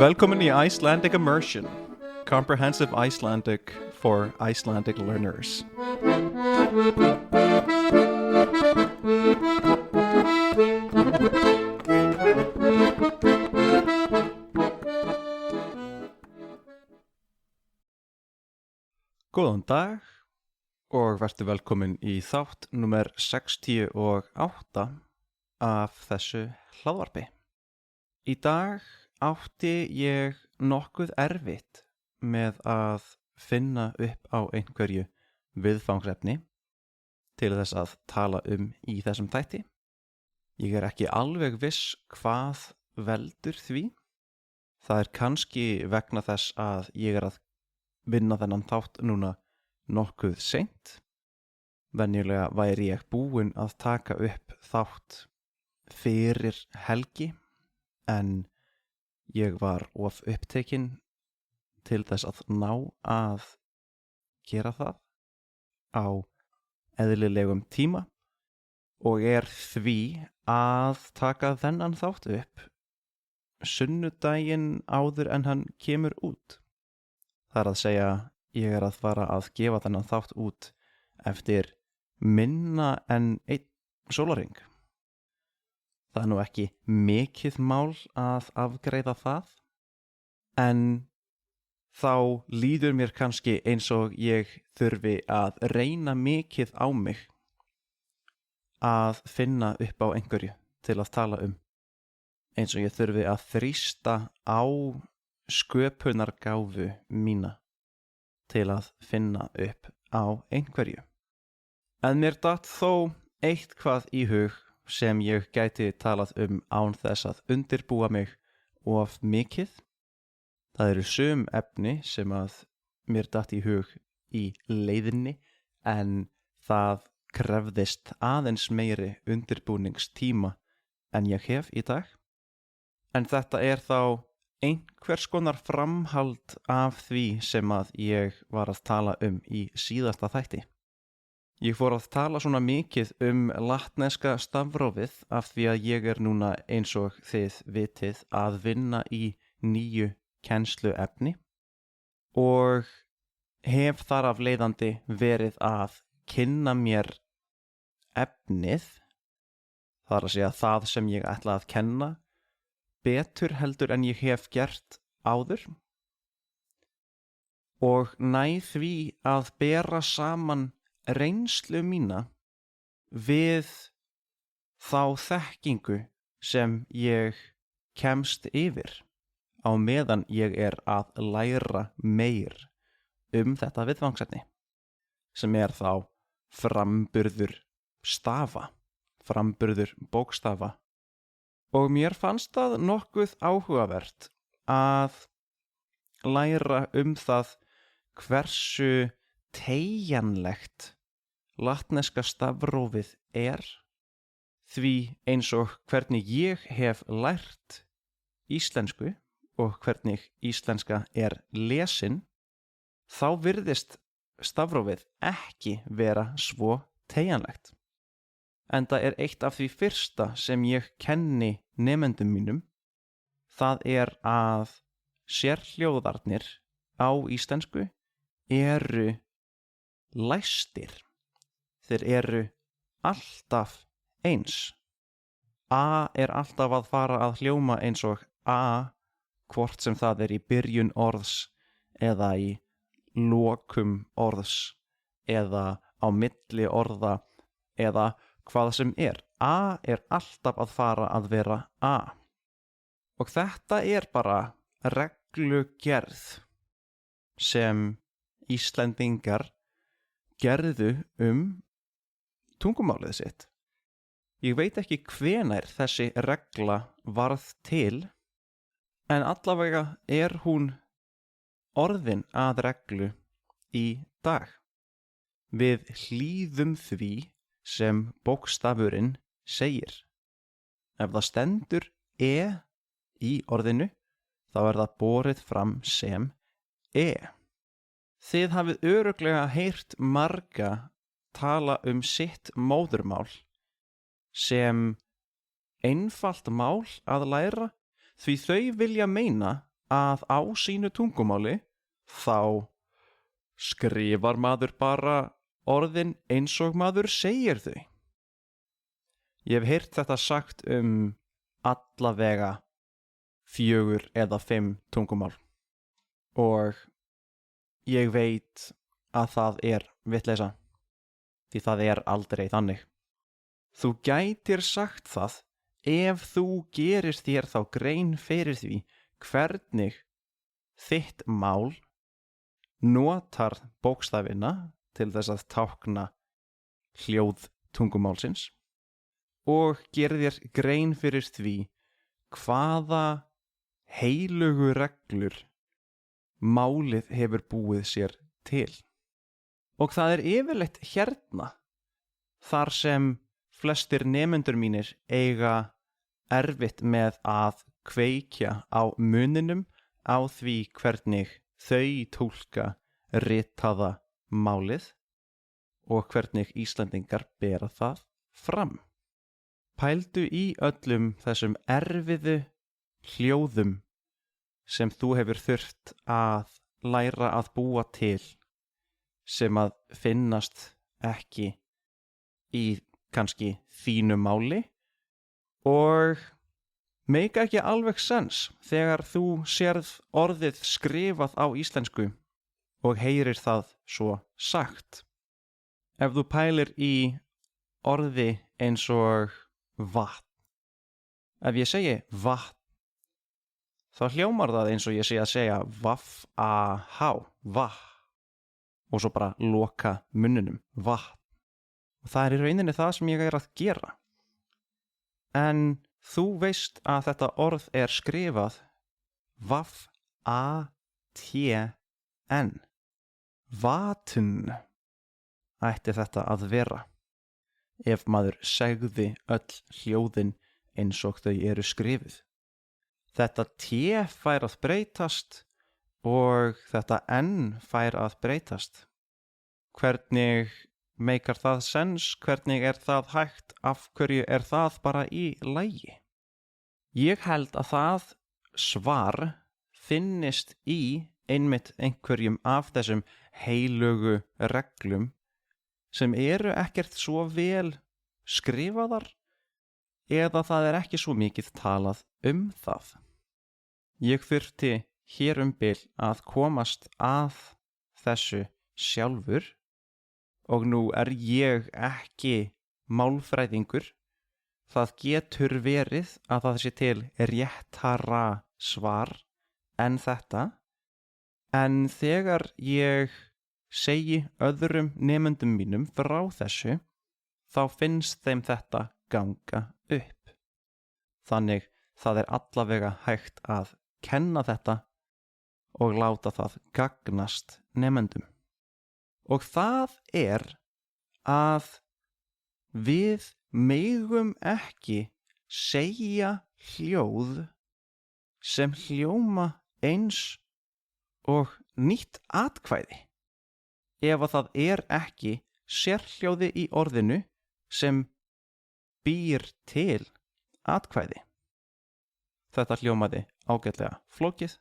Velkomin í Icelandic Immersion, comprehensive Icelandic for Icelandic learners. Góðan dag og vertu velkomin í þátt númer 68 af þessu hlaðvarpi. Í dag átti ég nokkuð erfitt með að finna upp á einhverju viðfangsefni til þess að tala í þessum þætti. Ég er ekki alveg viss hvað veldur því. Það er kannski vegna þess að ég er að vinna þennan þátt núna nokkuð seint. Venjulega væri ég búinn að taka upp þátt fyrir helgi, en ég var of upptekinn til þess að ná að gera það á eðlilegum tíma og er því að taka þennan þátt upp sunnudaginn áður en hann kemur út. Það er að segja, ég er að fara að gefa þennan þátt út eftir minna en 1 sólarhring. Það er nú ekki mikið mál að afgreiða það, en þá líður mér kannski eins og ég þurfi að reyna mikið á mig að finna upp á einhverju til að tala eins og ég þurfi að þrýsta á sköpunargáfu mína til að finna upp á einhverju. En mér datt þó eitthvað í hug sem ég gæti talað án þess að undirbúa mig of mikið. Það eru sum efni sem að mér datt í hug í leiðinni, en það krefðist aðeins meiri undirbúningstíma en ég hef í dag. En þetta er þá einhvers konar framhald af því sem að ég var að tala í síðasta þætti. Ég fór að tala svona mikið latneska stafrófið af því að ég er núna, eins og þið vitið, að vinna í nýju kennsluefni og hef þar af leiðandi verið að kynna mér efnið, það er að segja það sem ég ætla að kenna, betur heldur en ég hef gert áður og næ því að bera saman reynslu mína við þá þekkingu sem ég kemst yfir á meðan ég er að læra meir þetta viðfangsefni, sem er þá framburður stafa, framburður bókstafa. Og mér fannst það nokkuð áhugavert að læra það hversu teygjanlegt latneska stafrófið er, því eins og hvernig ég hef lært íslensku og hvernig íslenska er lesin, þá virðist stafrófið ekki vera svo teygjanlegt. Enda er eitt af því fyrsta sem ég kenni nemendum mínum, það er að sérhljóðarnir á íslensku eru læstir. Þeir eru alltaf eins. A er alltaf að fara að hljóma eins og A, hvort sem það er í byrjun orðs eða í lokum orðs eða á milli orða eða hvað sem er. A er alltaf að fara að vera A. Og þetta er bara reglugerð sem Íslendingar gerðu tungumálið sitt. Ég veit ekki hvenær þessi regla varð til, en allavega er hún orðin að reglu í dag. Við hlýðum því sem bókstafurinn segir. Ef það stendur í orðinu, þá er það borið fram sem Þið hafið örugglega heyrt marga tala sitt móðurmál sem einfalt mál að læra því þau vilja meina að á sínu tungumáli þá skrifar maður bara orðin eins og maður segir þau. Ég hef heyrt þetta sagt allavega 4 eða 5 tungumál og ég veit að það er vitleysa því það er aldrei þannig. Þú gætir sagt það ef þú gerir þér þá grein fyrir því hvernig þitt mál notar bókstafina til þess að tákna hljóð tungumálsins og gerir þér grein fyrir því hvaða heilugu reglur málið hefur búið sér til. Og það er yfirleitt hérna þar sem flestir nemendur mínir eiga erfitt með að kveikja á muninum á því hvernig þau túlka ritaða málið og hvernig Íslendingar bera það fram. Pældu í öllum þessum erfiðu hljóðum sem þú hefur þurft að læra að búa til sem að finnast ekki í kannski þínu máli og meika ekki alveg sens þegar þú sérð orðið skrifað á íslensku og heyrir það svo sagt. Ef þú pælir í orði eins og vatn. Ef ég segi vatn, þá hljómar það eins og ég sé að segja vaff-a-há, vatn, og svo bara loka munninum, vatn. Og það er í rauninni það sem ég er að gera. En þú veist að þetta orð er skrifað vaff-a-t-n, vatn ætti þetta að vera. Ef maður segði öll hljóðin eins og þau eru skrifið. Þetta T fær að breytast og þetta N fær að breytast. Hvernig meikar það sens? Hvernig er það hægt? Af hverju er það bara í lagi? Ég held að það svar finnist í einmitt einhverjum af þessum heilugu reglum sem eru ekkert svo vel skrifaðar eða það er ekki svo mikið talað það. Ég þurfti hér bil að komast að þessu sjálfur og nú er ég ekki málfræðingur. Það getur verið að það sé til réttara svar en þetta, en þegar ég segi öðrum nemendum mínum frá þessu, þá finnst þeim þetta ganga upp. Þannig það er allavega hægt að kenna þetta og láta það gagnast nemendum. Og það er að við megum ekki segja hljóð sem hljóma eins og nýtt atkvæði. Ef að það er ekki sérhljóði í orðinu sem býr til atkvæði. Þetta hljómaði ágætlega flókið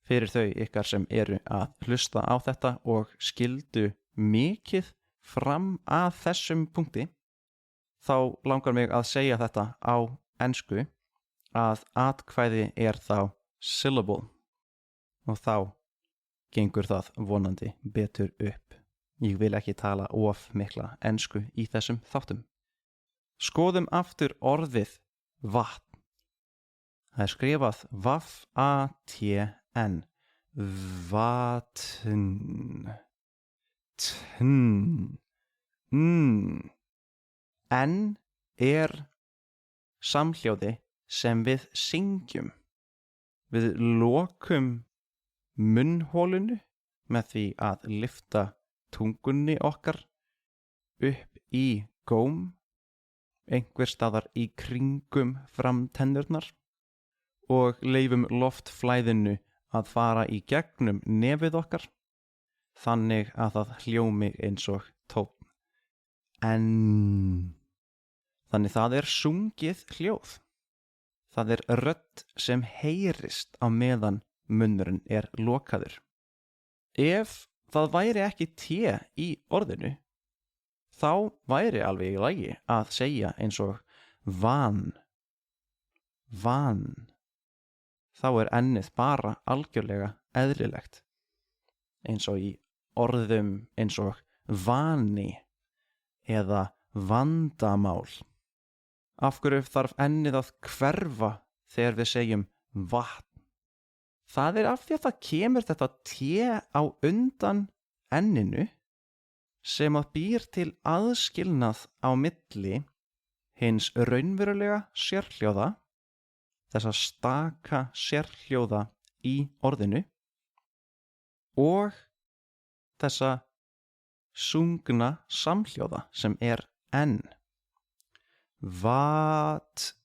fyrir þau ykkar sem eru að hlusta á þetta og skildu mikið fram að þessum punkti. Þá langar mig að segja þetta á ensku að atkvæði er þá syllable og þá gengur það vonandi betur upp. Ég vil ekki tala of mikla ensku í þessum þáttum. Skoðum aftur orðið vatn. Það er skrifað vaff-a-t-n, vatn, tn, N er samhljóði sem við syngjum. Við lokum munnholinu með því að lyfta tungunni okkar upp í góm, einhver staðar í kringum framtennurnar og leyfum loftflæðinu að fara í gegnum nefið okkar, þannig að það hljómi eins og tónn. En Þannig það er sungið hljóð. Það er rödd sem heyrist á meðan munnurinn er lokaður. Ef það væri ekki té í orðinu, þá væri alveg í lagi að segja eins og van. Þá er ennið bara algjörlega eðlilegt. Eins og í orðum eins og vani eða vandamál. Af hverju þarf ennið að hverfa þegar við segjum vatn? Það er af því að það kemur þetta té á undan enninu sem að býr til aðskilnað á milli hins raunverulega sérhljóða, þessa staka sérhljóða í orðinu og þessa sungna samhljóða sem er enn. Vatn.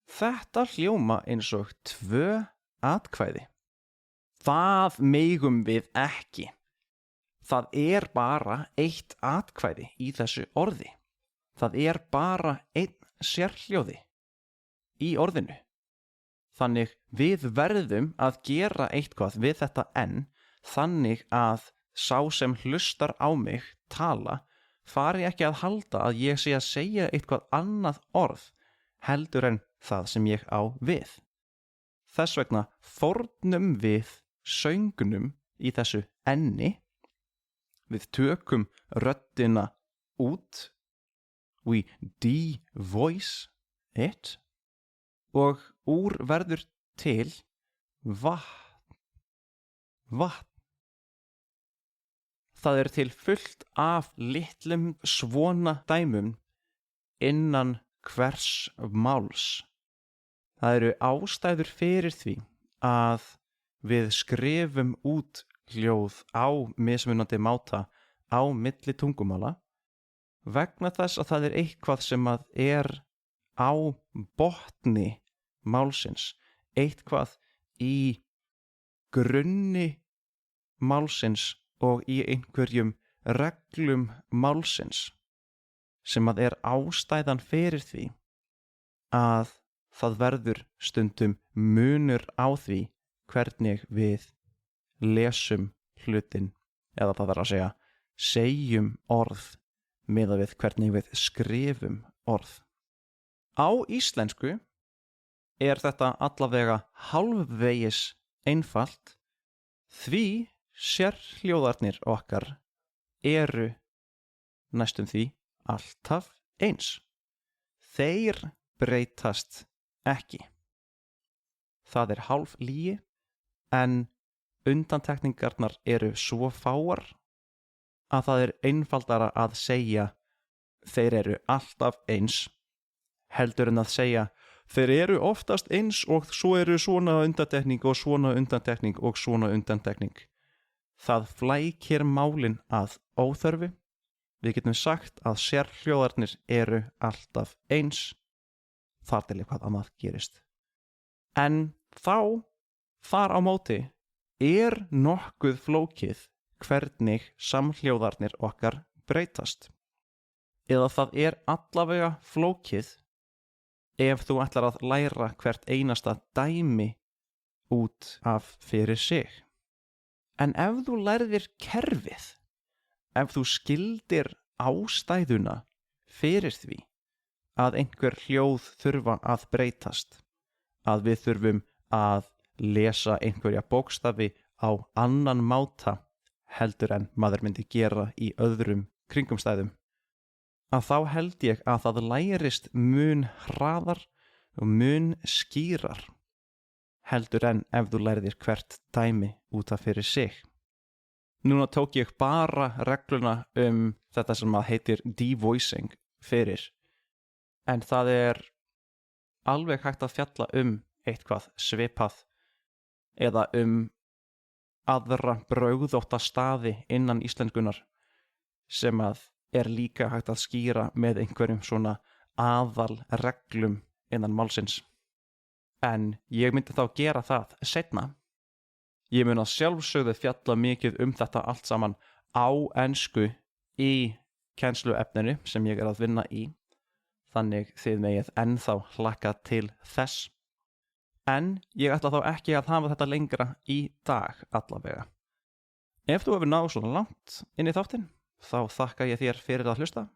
Þetta hljóma eins og 2 atkvæði. Það megum við ekki. Það er bara 1 atkvæði í þessu orði. Það er bara 1 sérhljóði í orðinu. Þannig við verðum að gera eitthvað við þetta enn, þannig að sá sem hlustar á mig tala fari ekki að halda að ég sé að segja eitthvað annað orð heldur en það sem ég á við. Þess vegna fórnum við söngnum í þessu enni. Við tökum röddina út, we de-voice it, og úr verður til vatn. Það er til fullt af litlum svona dæmum innan hvers máls. Það eru ástæður fyrir því að við skrifum út hljóð á mismunandi máta á milli tungumála vegna þess að það er eitthvað sem að er á botni málsins, eitthvað í grunni málsins og í einhverjum reglum málsins sem að er ástæðan fyrir því að það verður stundum munur á því hvernig við lesum hlutin, eða það verður að segja segjum orð miðað við hvernig við skrifum orð. Á íslensku er þetta allavega hálfvegis einfalt því sérhljóðarnir okkar eru næstum því alltaf eins. Þeir breytast ekki. Það er hálf lygi en undantekningarnar eru svo fáar að það er einfaldara að segja þeir eru alltaf eins heldur en að segja þeir eru oftast eins og svo eru svona undantekning og svona undantekning og svona undantekning. Það flækir málin að óþörfu. Við getum sagt að sérhljóðarnir eru alltaf eins þar til eitthvað annað gerist. En þar á móti er nokkuð flókið hvernig samhljóðarnir okkar breytast. Eða það er allavega flókið ef þú ætlar að læra hvert einasta dæmi út af fyrir sig. En ef þú lærðir kerfið, ef þú skildir ástæðuna fyrir því að einhver hljóð þurfa að breytast, að við þurfum að lesa einhverja bókstafi á annan máta heldur en maður myndi gera í öðrum kringumstæðum, að þá held ég að það lærist mun hraðar og mun skýrar heldur en ef þú lærðir hvert dæmi út af fyrir sig. Núna tók ég bara regluna þetta sem að heitir de-voicing fyrir, en það er alveg hægt að fjalla eitthvað svipað eða aðra brögðótta staði innan íslenskunar sem að er líka hægt að skýra með einhverjum svona aðal reglum innan málsins. En ég myndi þá gera það seinna. Ég mun að sjálfsögðu fjalla mikið þetta allt saman á ensku í kennsluefninu sem ég að vinna í, þannig þið megið ennþá hlakka til þess. En ég ætla þá ekki að hafa þetta lengra í dag allavega. Ef þú hefur náð svona langt inn í þáttinn, þá þakka ég þér fyrir að hlusta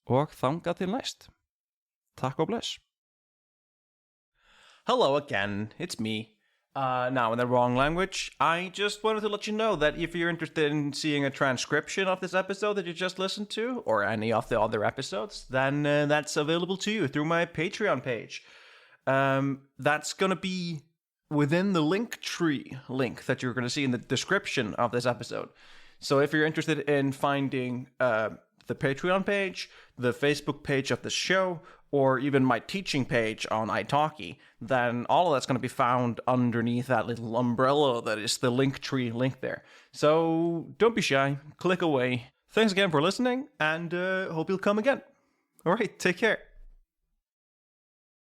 og þangað til næst. Takk og bless. Hello again, it's me. Now in the wrong language, I just wanted to let you know that if you're interested in seeing a transcription of this episode that you just listened to, or any of the other episodes, then that's available to you through my Patreon page. That's gonna be within the Linktree link that you're gonna see in the description of this episode. So if you're interested in finding the Patreon page, the Facebook page of the show, or even my teaching page on italki, then all of that's going to be found underneath that little umbrella that is the Linktree link there. So don't be shy, click away. Thanks again for listening, and hope you'll come again. All right, take care.